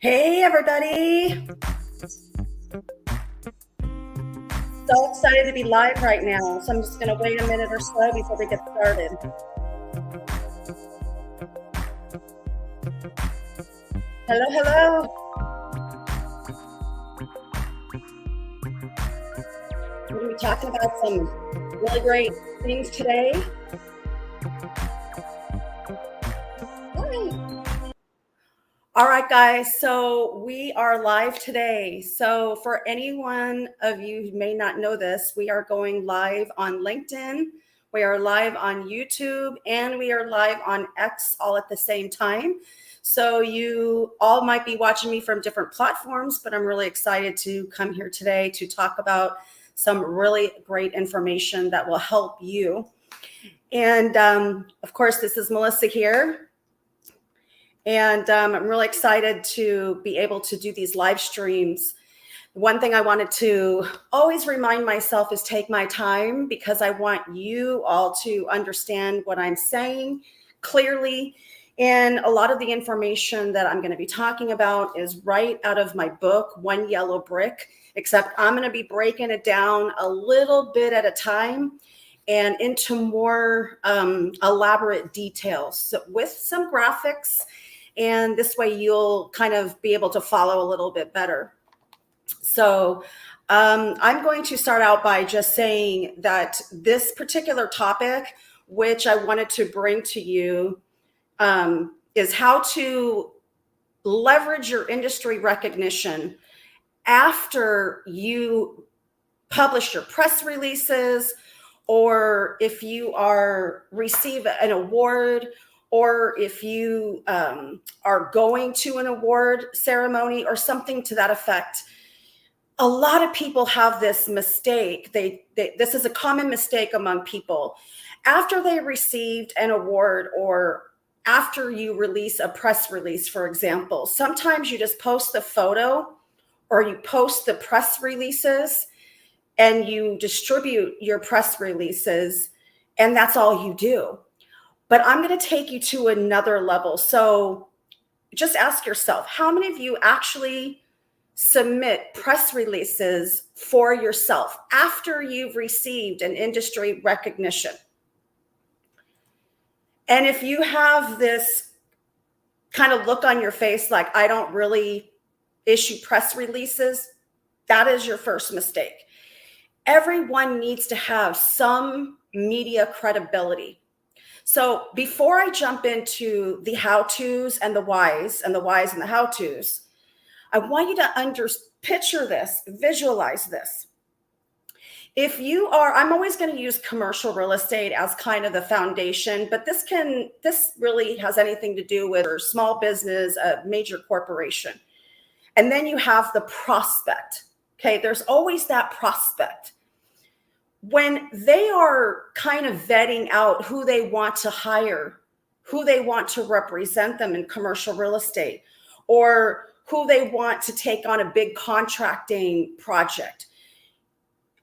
Hey, everybody. So excited to be live right now. So I'm just going to wait a minute or so before we get started. Hello, hello. We're going to be talking about some really great things today. Hi. All right, guys. So we are live today. So for anyone of you who may not know this, we are going live on LinkedIn. We are live on YouTube, and we are live on X all at the same time. So you all might be watching me from different platforms, but I'm really excited to come here today to talk about some really great information that will help you. And of course, this is Melissa here. And I'm really excited to be able to do these live streams. One thing I wanted to always remind myself is take my time, because I want you all to understand what I'm saying clearly. And a lot of the information that I'm going to be talking about is right out of my book, One Yellow Brick, except I'm going to be breaking it down a little bit at a time and into more elaborate details, so with some graphics. And this way you'll kind of be able to follow a little bit better. So I'm going to start out by just saying that this particular topic, which I wanted to bring to you, is how to leverage your industry recognition after you publish your press releases, or if you receive an award, or if you are going to an award ceremony or something to that effect. A lot of people have this mistake. This is a common mistake among people. After they received an award, or after you release a press release, for example, sometimes you just post the photo or you post the press releases and you distribute your press releases, and that's all you do. But I'm going to take you to another level. So just ask yourself, how many of you actually submit press releases for yourself after you've received an industry recognition? And if you have this kind of look on your face like, I don't really issue press releases, that is your first mistake. Everyone needs to have some media credibility. So before I jump into the how-tos and the whys, and the whys and the how-tos, I want you to picture this, visualize this. If you are, I'm always going to use commercial real estate as kind of the foundation, but this really has anything to do with a small business, a major corporation. And then you have the prospect. Okay, there's always that prospect. When they are kind of vetting out who they want to hire, who they want to represent them in commercial real estate, or who they want to take on a big contracting project,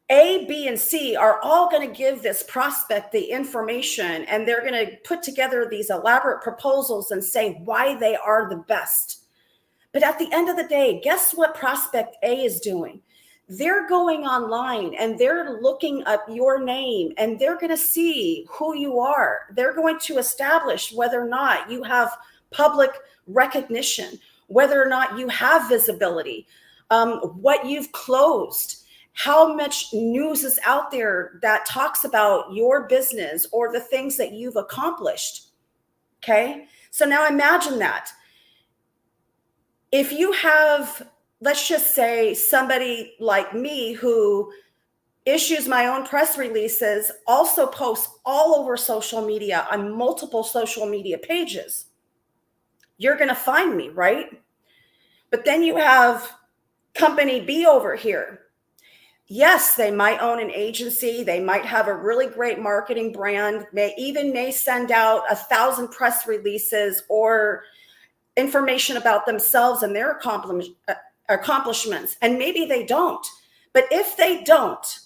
A, B, and C are all going to give this prospect the information, and they're going to put together these elaborate proposals and say why they are the best. But at the end of the day, guess what prospect A is doing? They're going online and they're looking up your name, and they're going to see who you are. They're going to establish whether or not you have public recognition, whether or not you have visibility, what you've closed, how much news is out there that talks about your business or the things that you've accomplished. Okay. So now imagine that. If you have, let's just say, somebody like me who issues my own press releases, also posts all over social media on multiple social media pages, you're going to find me, right? But then you have company B over here. Yes, they might own an agency. They might have a really great marketing brand, may send out 1,000 press releases or information about themselves and their accomplishments. And maybe they don't. But if they don't,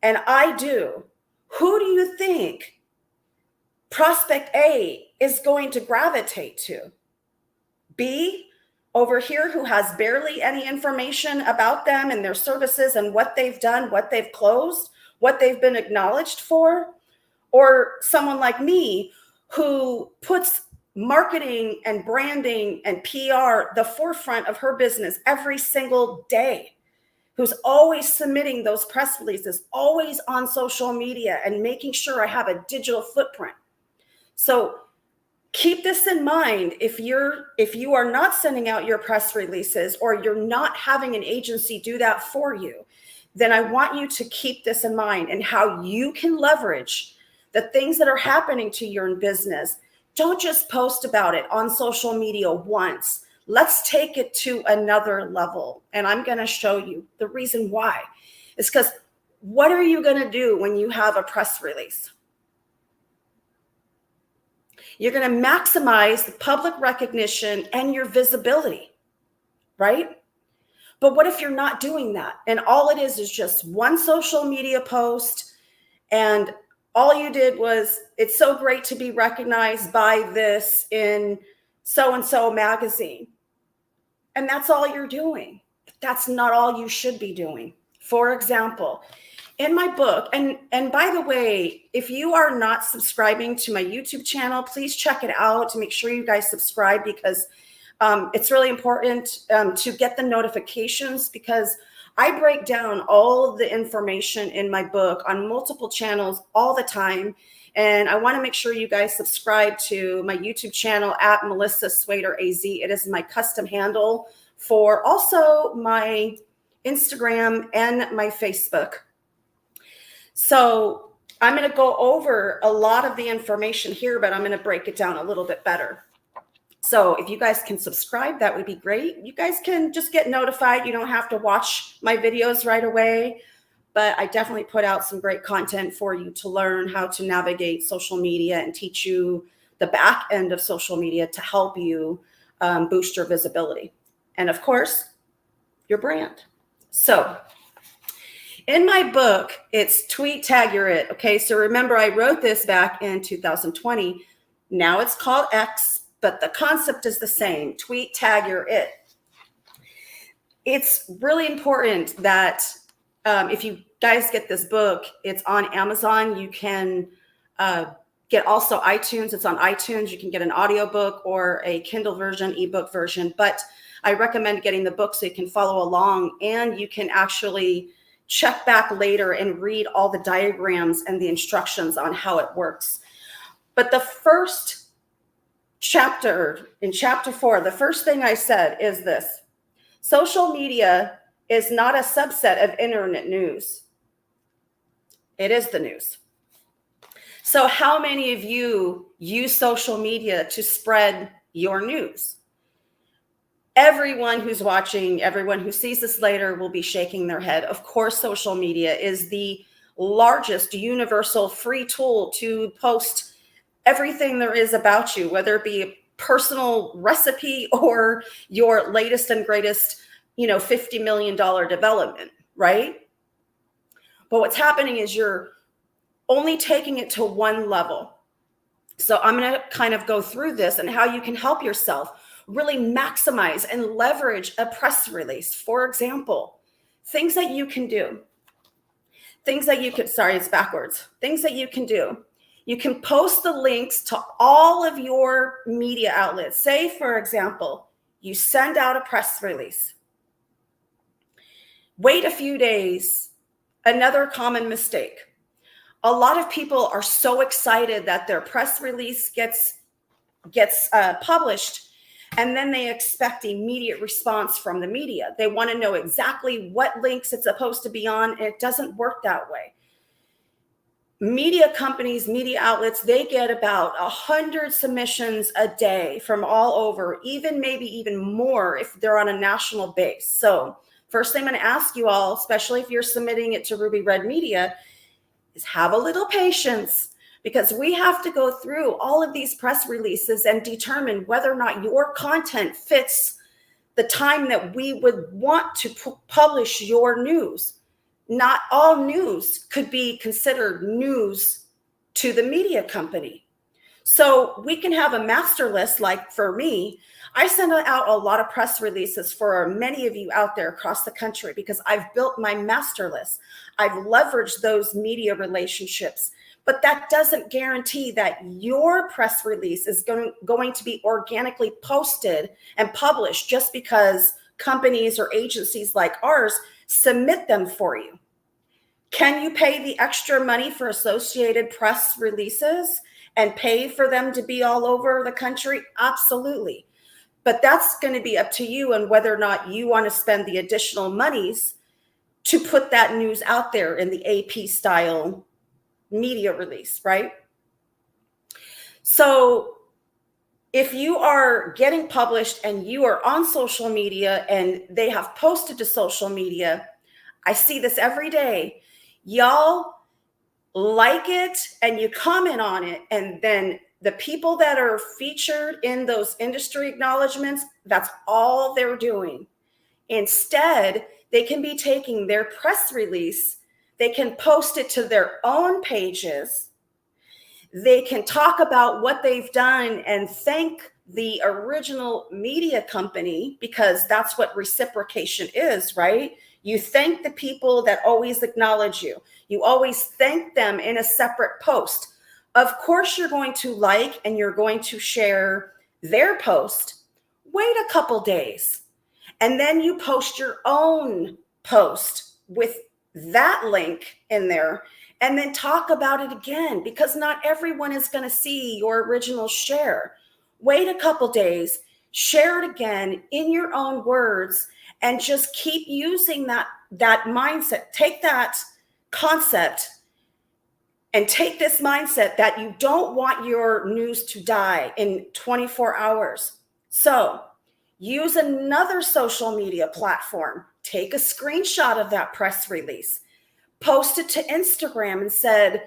and I do, who do you think prospect A is going to gravitate to? B over here who has barely any information about them and their services and what they've done, what they've closed, what they've been acknowledged for, or someone like me who puts marketing and branding and PR the forefront of her business every single day, who's always submitting those press releases, always on social media and making sure I have a digital footprint. So keep this in mind. If you are not sending out your press releases, or you're not having an agency do that for you, then I want you to keep this in mind and how you can leverage the things that are happening to your business. Don't just post about it on social media once. Let's take it to another level. And I'm going to show you the reason why. It's because what are you going to do when you have a press release? You're going to maximize the public recognition and your visibility, right? But what if you're not doing that? And all it is just one social media post, and all you did was, it's so great to be recognized by this in so-and-so magazine. And that's all you're doing. That's not all you should be doing. For example, in my book, and by the way, if you are not subscribing to my YouTube channel, please check it out to make sure you guys subscribe, because it's really important to get the notifications, because I break down all of the information in my book on multiple channels all the time. And I want to make sure you guys subscribe to my YouTube channel at Melissa Swader AZ. It is my custom handle for also my Instagram and my Facebook. So I'm going to go over a lot of the information here, but I'm going to break it down a little bit better. So if you guys can subscribe, that would be great. You guys can just get notified. You don't have to watch my videos right away, but I definitely put out some great content for you to learn how to navigate social media and teach you the back end of social media to help you boost your visibility. And of course, your brand. So in my book, it's Tweet Tag Your It. Okay, so remember, I wrote this back in 2020. Now it's called X, but the concept is the same. Tweet Tag Your It. It's really important that if you guys get this book, it's on Amazon. You can get also iTunes. It's on iTunes. You can get an audiobook or a Kindle version, ebook version. But I recommend getting the book so you can follow along, and you can actually check back later and read all the diagrams and the instructions on how it works. But the first chapter, in chapter 4, the first thing I said is this: social media is not a subset of internet news. It is the news. So how many of you use social media to spread your news? Everyone who's watching, everyone who sees this later will be shaking their head. Of course, social media is the largest universal free tool to post everything there is about you, whether it be a personal recipe or your latest and greatest, $50 million development, right? But what's happening is you're only taking it to one level. So I'm going to kind of go through this and how you can help yourself really maximize and leverage a press release. For example, things that you can do. Things that you could, sorry, it's backwards. Things that you can do. You can post the links to all of your media outlets. Say, for example, you send out a press release. Wait a few days. Another common mistake. A lot of people are so excited that their press release gets published, and then they expect immediate response from the media. They want to know exactly what links it's supposed to be on, and it doesn't work that way. Media companies, media outlets, they get about 100 submissions a day from all over, maybe even more if they're on a national base. So first thing I'm going to ask you all, especially if you're submitting it to Ruby Red Media, is have a little patience, because we have to go through all of these press releases and determine whether or not your content fits the time that we would want to publish your news. Not all news could be considered news to the media company. So we can have a master list. Like for me, I send out a lot of press releases for many of you out there across the country because I've built my master list. I've leveraged those media relationships, but that doesn't guarantee that your press release is going to be organically posted and published just because companies or agencies like ours submit them for you. Can you pay the extra money for Associated Press releases and pay for them to be all over the country? Absolutely. But that's going to be up to you and whether or not you want to spend the additional monies to put that news out there in the AP style media release, right? So if you are getting published and you are on social media and they have posted to social media, I see this every day. Y'all like it and you comment on it, and then the people that are featured in those industry acknowledgments, that's all they're doing. Instead, they can be taking their press release, they can post it to their own pages, they can talk about what they've done and thank the original media company, because that's what reciprocation is, right? You thank the people that always acknowledge you. You always thank them in a separate post. Of course, you're going to like and you're going to share their post. Wait a couple days, and then you post your own post with that link in there, and then talk about it again, because not everyone is going to see your original share. Wait a couple days, share it again in your own words, and just keep using that mindset. Take that concept and take this mindset that you don't want your news to die in 24 hours. So use another social media platform. Take a screenshot of that press release, post it to Instagram and said,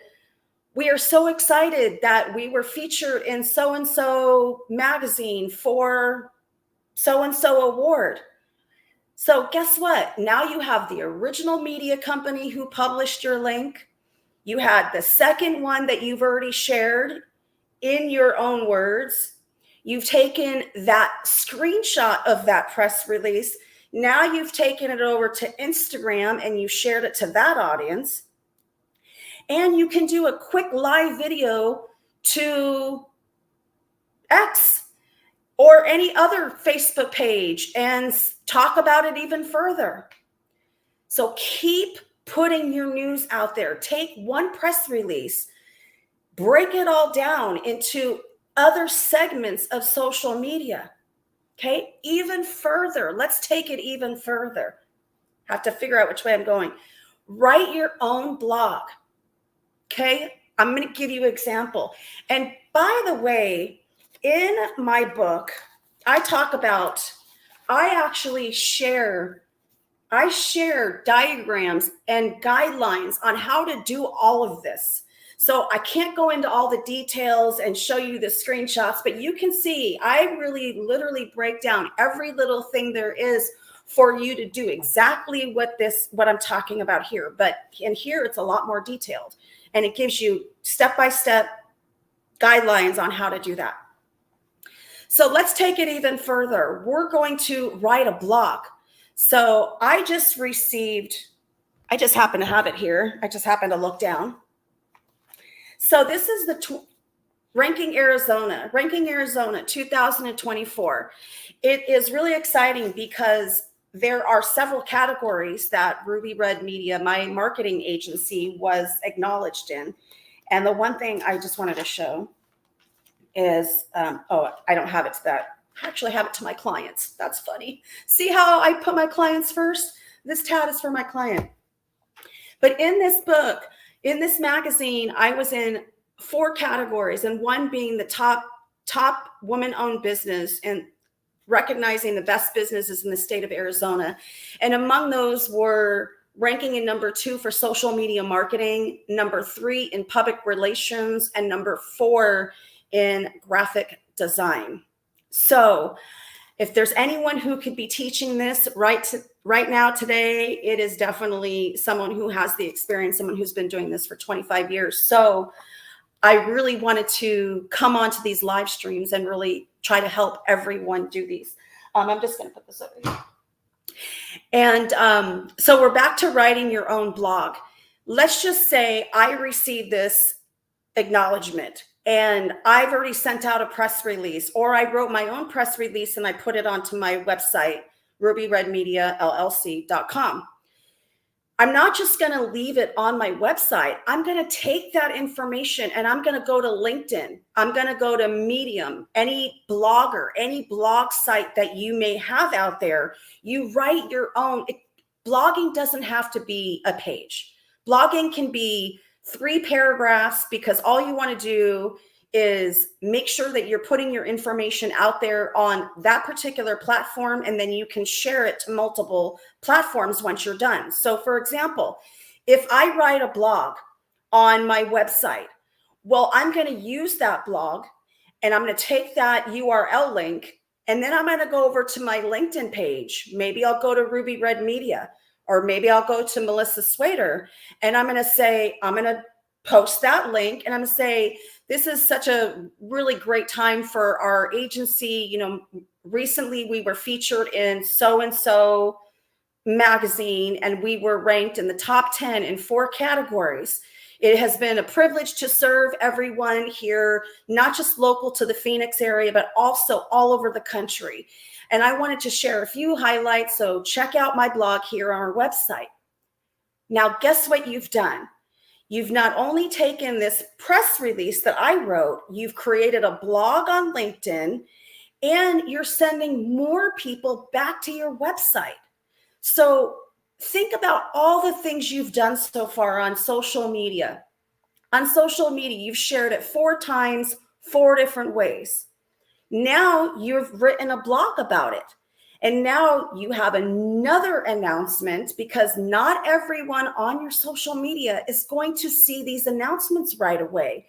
we are so excited that we were featured in so-and-so magazine for so-and-so award. So guess what? Now you have the original media company who published your link. You had the second one that you've already shared in your own words. You've taken that screenshot of that press release. Now you've taken it over to Instagram and you shared it to that audience. And you can do a quick live video to X or any other Facebook page and talk about it even further. So keep putting your news out there. Take one press release, break it all down into other segments of social media. Okay, even further. Let's take it even further. Have to figure out which way I'm going. Write your own blog. Okay, I'm going to give you an example. And by the way, in my book, I actually share diagrams and guidelines on how to do all of this. So I can't go into all the details and show you the screenshots, but you can see I really literally break down every little thing there is for you to do exactly what I'm talking about here. But in here, it's a lot more detailed, and it gives you step-by-step guidelines on how to do that. So let's take it even further. We're going to write a blog. So I just happen to have it here. I just happen to look down. So this is the Ranking Arizona 2024. It is really exciting because there are several categories that Ruby Red Media, my marketing agency, was acknowledged in. And the one thing I just wanted to show is, I don't have it to that. I actually have it to my clients. That's funny. See how I put my clients first? This tab is for my client. But in this book, in this magazine, I was in 4 categories, and one being the top woman-owned business and recognizing the best businesses in the state of Arizona. And among those were ranking in number 2 for social media marketing, number 3 in public relations, and number 4 in graphic design. So if there's anyone who could be teaching this right now today, it is definitely someone who has the experience, someone who's been doing this for 25 years. So I really wanted to come onto these live streams and really try to help everyone do these. I'm just going to put this over here. And so we're back to writing your own blog. Let's just say I received this acknowledgement and I've already sent out a press release, or I wrote my own press release and I put it onto my website, rubyredmediallc.com. I'm not just going to leave it on my website. I'm going to take that information and I'm going to go to LinkedIn. I'm going to go to Medium, any blogger, any blog site that you may have out there. You write your own. Blogging doesn't have to be a page. Blogging can be 3 paragraphs, because all you want to do is make sure that you're putting your information out there on that particular platform, and then you can share it to multiple platforms once you're done. So for example, if I write a blog on my website, well, I'm going to use that blog and I'm going to take that URL link, and then I'm going to go over to my LinkedIn page. Maybe I'll go to Ruby Red Media, or maybe I'll go to Melissa Swader, and I'm going to say, I'm going to post that link, and I'm going to say, this is such a really great time for our agency. You know, recently we were featured in so-and-so magazine, and we were ranked in the top 10 in 4 categories. It has been a privilege to serve everyone here, not just local to the Phoenix area, but also all over the country. And I wanted to share a few highlights, so check out my blog here on our website. Now, guess what you've done? You've not only taken this press release that I wrote, you've created a blog on LinkedIn, and you're sending more people back to your website. So think about all the things you've done so far on social media. On social media, you've shared it 4 times, 4 different ways. Now you've written a blog about it. And now you have another announcement, because not everyone on your social media is going to see these announcements right away.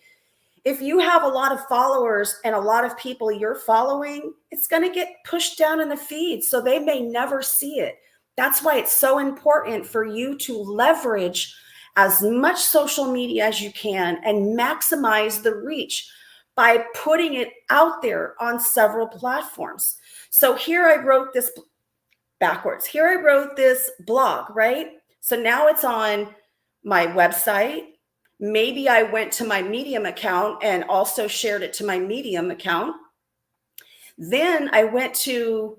If you have a lot of followers and a lot of people you're following, it's going to get pushed down in the feed, so they may never see it. That's why it's so important for you to leverage as much social media as you can and maximize the reach by putting it out there on several platforms. So here I wrote this backwards. Here I wrote this blog, right? So now it's on my website. Maybe I went to my Medium account and also shared it to my Medium account. Then I went to,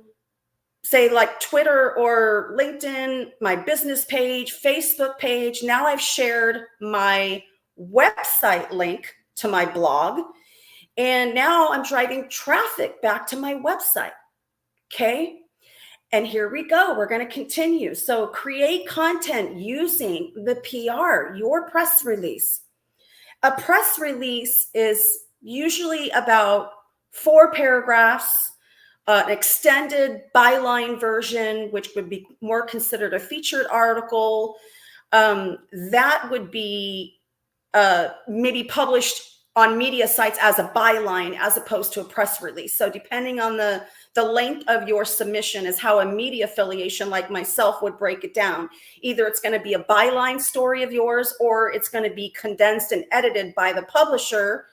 say, like Twitter or LinkedIn, my business page, Facebook page. Now I've shared my website link to my blog. And now I'm driving traffic back to my website. Okay. And here we go. We're going to continue. So create content using the PR, your press release. A press release is usually about 4 paragraphs, an extended byline version, which would be more considered a featured article. That would be maybe published on media sites as a byline as opposed to a press release. So depending on the length of your submission is how a media affiliation like myself would break it down. Either it's going to be a byline story of yours, or it's going to be condensed and edited by the publisher,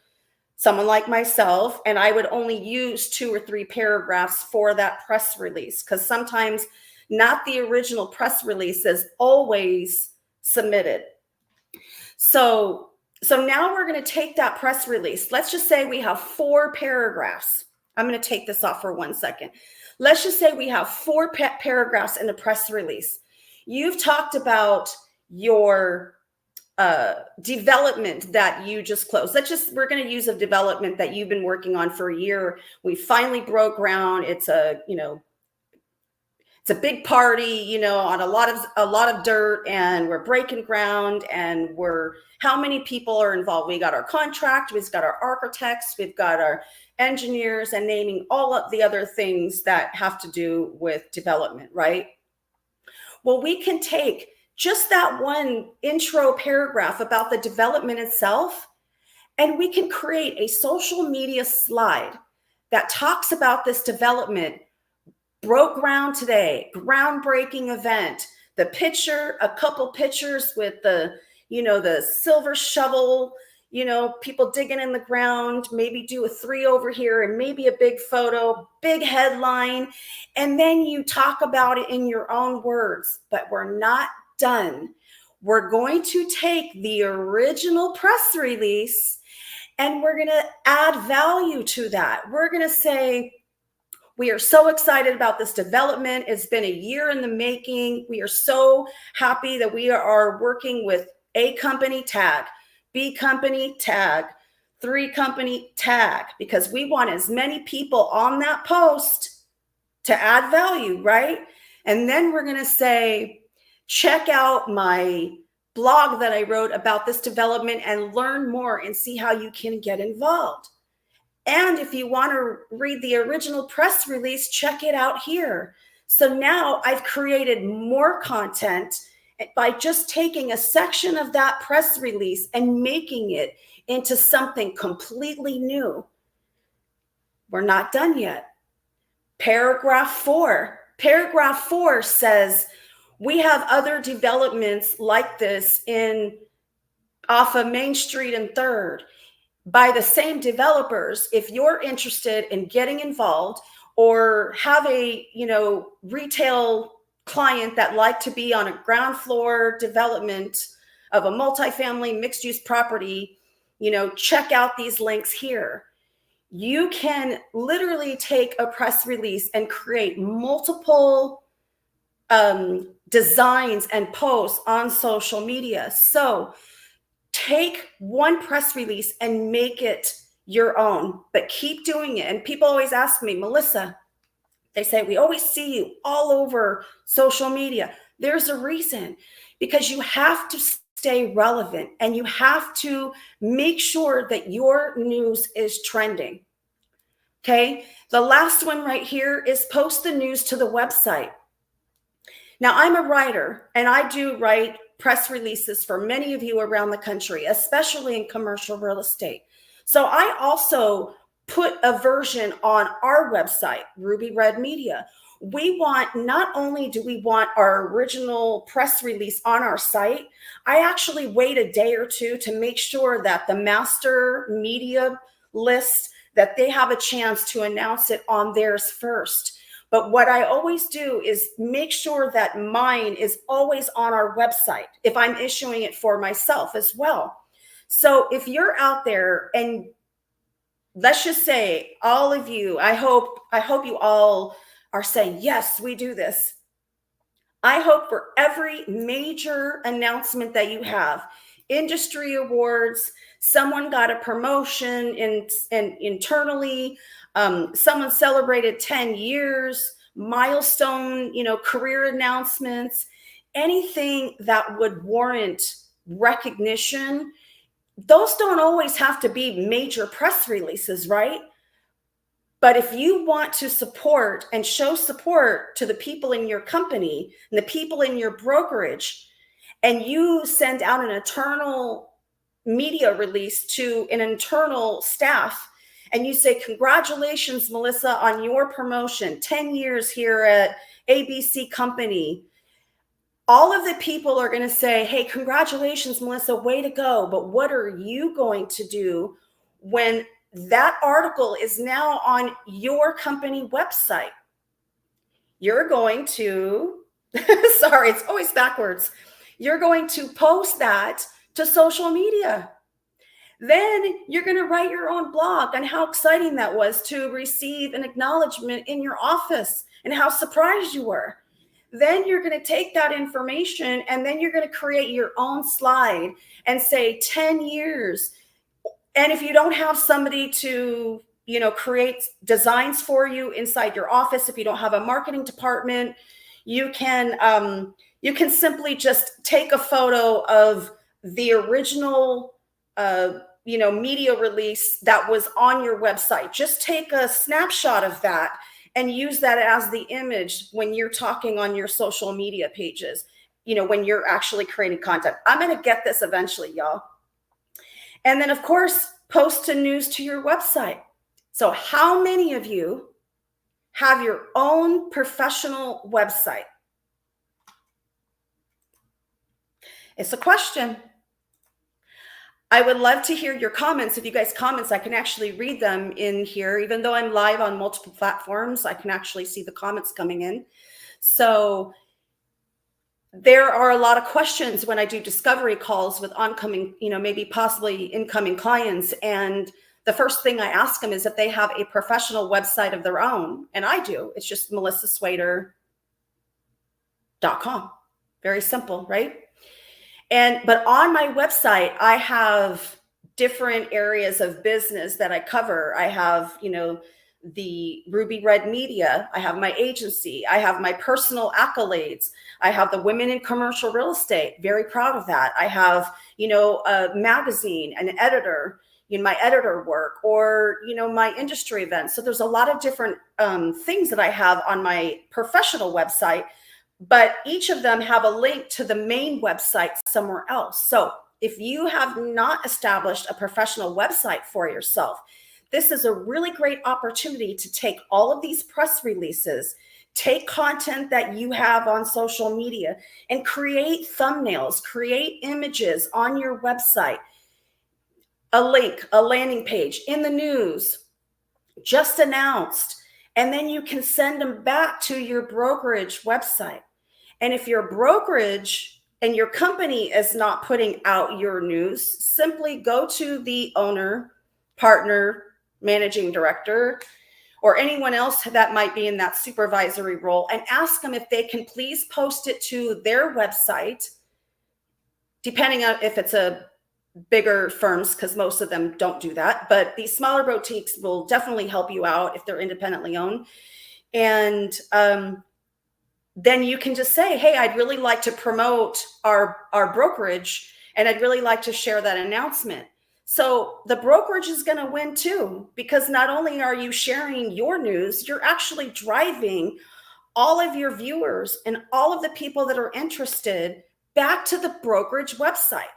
someone like myself, and I would only use 2 or 3 paragraphs for that press release, because sometimes not the original press release is always submitted. So now we're going to take that press release. Let's just say we have 4 paragraphs. I'm going to take this off for 1 second. Let's just say we have 4 paragraphs in the press release. You've talked about your development that you just closed. We're going to use a development that you've been working on for a year. We finally broke ground. It's a big party, on a lot of dirt, and we're breaking ground, and how many people are involved? We got our contract, we've got our architects, we've got our engineers, and naming all of the other things that have to do with development, right? Well, we can take just that one intro paragraph about the development itself, and we can create a social media slide that talks about this development. Broke ground today, groundbreaking event, the picture, a couple pictures with the silver shovel, people digging in the ground, maybe do a 3 over here and maybe a big photo, big headline, and then you talk about it in your own words. But we're not done. We're going to take the original press release and we're going to add value to that. We're going to say, we are so excited about this development. It's been a year in the making. We are so happy that we are working with A company, tag, B company, tag, 3 company, tag, because we want as many people on that post to add value, right? And then we're going to say, check out my blog that I wrote about this development and learn more and see how you can get involved. And if you want to read the original press release, check it out here. So now I've created more content by just taking a section of that press release and making it into something completely new. We're not done yet. Paragraph 4. Paragraph 4 says, we have other developments like this off of Main Street and 3rd. By the same developers. If you're interested in getting involved or have a retail client that like to be on a ground floor development of a multifamily mixed use property, check out these links here. You can literally take a press release and create multiple designs and posts on social media. So take one press release and make it your own, but keep doing it. And people always ask me, Melissa, they say, we always see you all over social media. There's a reason, because you have to stay relevant and you have to make sure that your news is trending. Okay. The last one right here is post the news to the website. Now, I'm a writer and I do write press releases for many of you around the country, especially in commercial real estate. So I also put a version on our website, Ruby Red Media. Not only do we want our original press release on our site, I actually wait a day or two to make sure that the master media list, that they have a chance to announce it on theirs first. But what I always do is make sure that mine is always on our website if I'm issuing it for myself as well. So if you're out there and let's just say all of you, I hope you all are saying, yes, we do this. I hope for every major announcement that you have, industry awards, someone got a promotion internally, someone celebrated 10 years, milestone, career announcements, anything that would warrant recognition. Those don't always have to be major press releases, right? But if you want to support and show support to the people in your company and the people in your brokerage, and you send out an internal media release to an internal staff, and you say, congratulations, Melissa, on your promotion, 10 years here at ABC Company. All of the people are going to say, hey, congratulations, Melissa, way to go. But what are you going to do when that article is now on your company website? You're going to, sorry, it's always backwards. You're going to post that to social media. Then you're going to write your own blog on how exciting that was to receive an acknowledgement in your office and how surprised you were. Then you're going to take that information and then you're going to create your own slide and say 10 years. And if you don't have somebody to, create designs for you inside your office, if you don't have a marketing department, you can simply just take a photo of the original media release that was on your website. Just take a snapshot of that and use that as the image when you're talking on your social media pages, when you're actually creating content. I'm going to get this eventually, y'all. And then, of course, post news to your website. So how many of you have your own professional website? It's a question. I would love to hear your comments. If you guys comments, I can actually read them in here. Even though I'm live on multiple platforms, I can actually see the comments coming in. So there are a lot of questions when I do discovery calls with oncoming, maybe possibly incoming clients. And the first thing I ask them is if they have a professional website of their own. And I do. It's just melissaswader.com. Very simple, right? But on my website, I have different areas of business that I cover. I have, the Ruby Red Media. I have my agency. I have my personal accolades. I have the Women in Commercial Real Estate. Very proud of that. I have, a magazine, an editor, my editor work, or, my industry events. So there's a lot of different things that I have on my professional website, but each of them have a link to the main website somewhere else. So if you have not established a professional website for yourself, this is a really great opportunity to take all of these press releases, take content that you have on social media, and create thumbnails, create images on your website, a link, a landing page in the news, just announced, and then you can send them back to your brokerage website. And if your brokerage and your company is not putting out your news, simply go to the owner, partner, managing director, or anyone else that might be in that supervisory role and ask them if they can please post it to their website, depending on if it's a bigger firms, because most of them don't do that. But these smaller boutiques will definitely help you out if they're independently owned. And then you can just say, hey, I'd really like to promote our brokerage, and I'd really like to share that announcement. So the brokerage is going to win too, because not only are you sharing your news, you're actually driving all of your viewers and all of the people that are interested back to the brokerage website.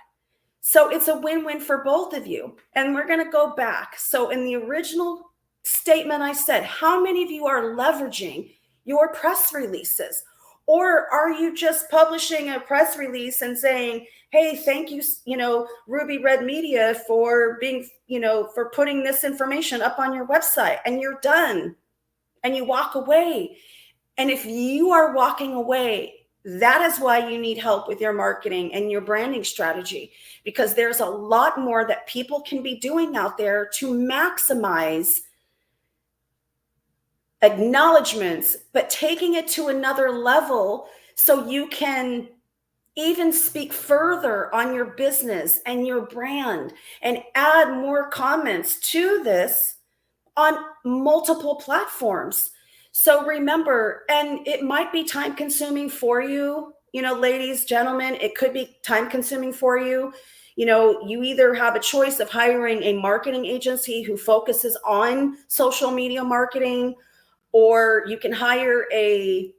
So it's a win-win for both of you. And we're going to go back. So in the original statement, I said, how many of you are leveraging your press releases? Or are you just publishing a press release and saying, hey, thank you, Ruby Red Media for being, for putting this information up on your website, and you're done and you walk away. And if you are walking away, that is why you need help with your marketing and your branding strategy, because there's a lot more that people can be doing out there to maximize acknowledgments, but taking it to another level so you can even speak further on your business and your brand and add more comments to this on multiple platforms. So remember, and it might be time consuming for you, ladies, gentlemen, it could be time consuming for you. You either have a choice of hiring a marketing agency who focuses on social media marketing, or you can hire a,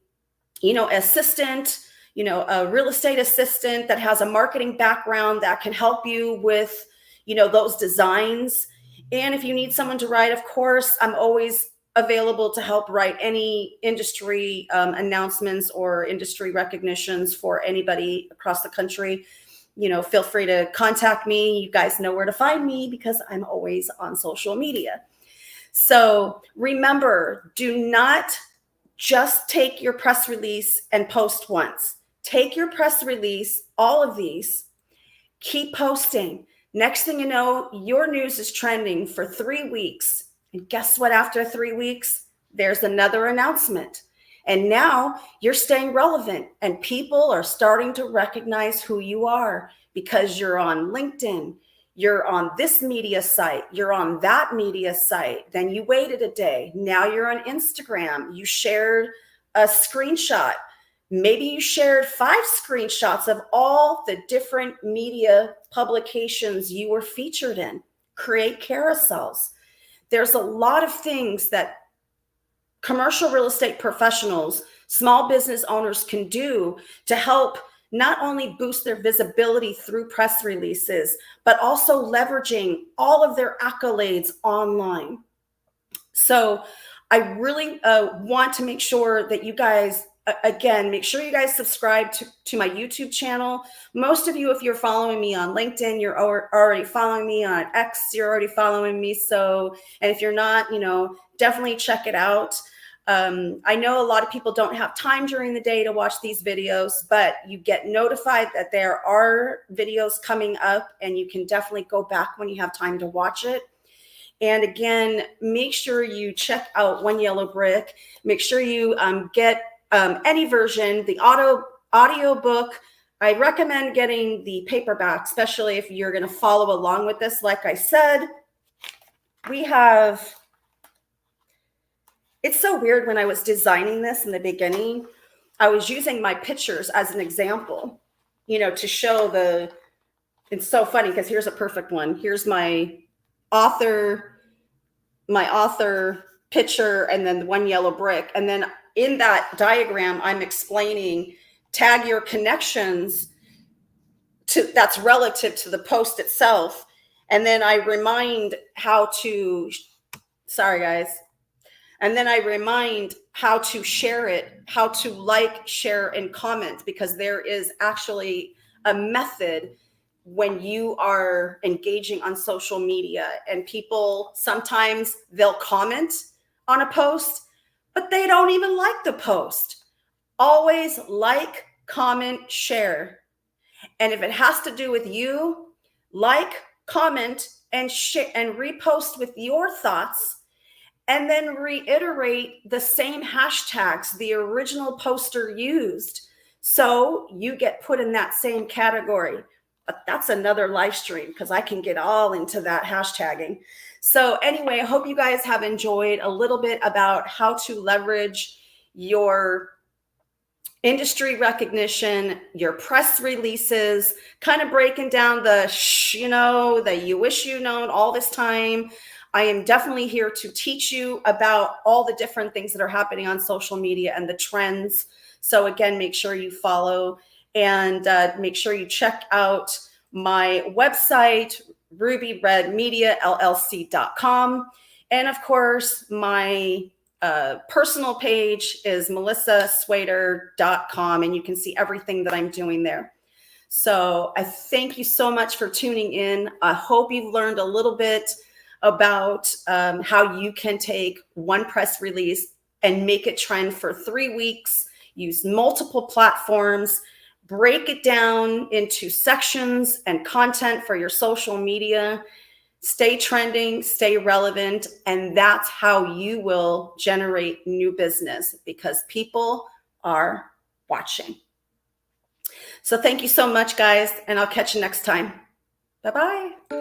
assistant, a real estate assistant that has a marketing background that can help you with, those designs. And if you need someone to write, of course, I'm always available to help write any industry announcements or industry recognitions for anybody across the country. Feel free to contact me. You guys know where to find me because I'm always on social media. So remember, do not just take your press release and post once. Take your press release, all of these, keep posting. Next thing you know, your news is trending for 3 weeks. And guess what? After 3 weeks, there's another announcement. And now you're staying relevant, and people are starting to recognize who you are because you're on LinkedIn. You're on this media site, you're on that media site, then you waited a day. Now you're on Instagram, you shared a screenshot. Maybe you shared 5 screenshots of all the different media publications you were featured in. Create carousels. There's a lot of things that commercial real estate professionals, small business owners can do to help not only boost their visibility through press releases, but also leveraging all of their accolades online. So I really want to make sure that you guys again, make sure you guys subscribe to my YouTube channel. Most of you, if you're following me on LinkedIn, you're already following me. On X, you're already following me. So, and if you're not, definitely check it out. I know a lot of people don't have time during the day to watch these videos, but you get notified that there are videos coming up, and you can definitely go back when you have time to watch it. And again, make sure you check out One Yellow Brick. Make sure you get any version, the audio book. I recommend getting the paperback, especially if you're going to follow along with this. Like I said, it's so weird. When I was designing this in the beginning, I was using my pictures as an example, to show it's so funny because here's a perfect one. Here's my author picture, and then the One Yellow Brick. And then in that diagram, I'm explaining tag your connections that's relative to the post itself. And then I remind sorry guys. And then I remind how to share it, how to like, share, and comment, because there is actually a method when you are engaging on social media. And people, sometimes they'll comment on a post, but they don't even like the post. Always like, comment, share. And if it has to do with you, like, comment, and share, and repost with your thoughts, and then reiterate the same hashtags the original poster used, so you get put in that same category. But that's another live stream, because I can get all into that hashtagging. So anyway, I hope you guys have enjoyed a little bit about how to leverage your industry recognition, your press releases, kind of breaking down the that you wish you known all this time. I am definitely here to teach you about all the different things that are happening on social media and the trends. So again, make sure you follow, and make sure you check out my website, rubyredmediallc.com. And of course, my personal page is melissaswader.com, and you can see everything that I'm doing there. So I thank you so much for tuning in. I hope you've learned a little bit about how you can take one press release and make it trend for 3 weeks, use multiple platforms, break it down into sections and content for your social media, stay trending, stay relevant, and that's how you will generate new business, because people are watching. So thank you so much, guys, and I'll catch you next time. Bye-bye.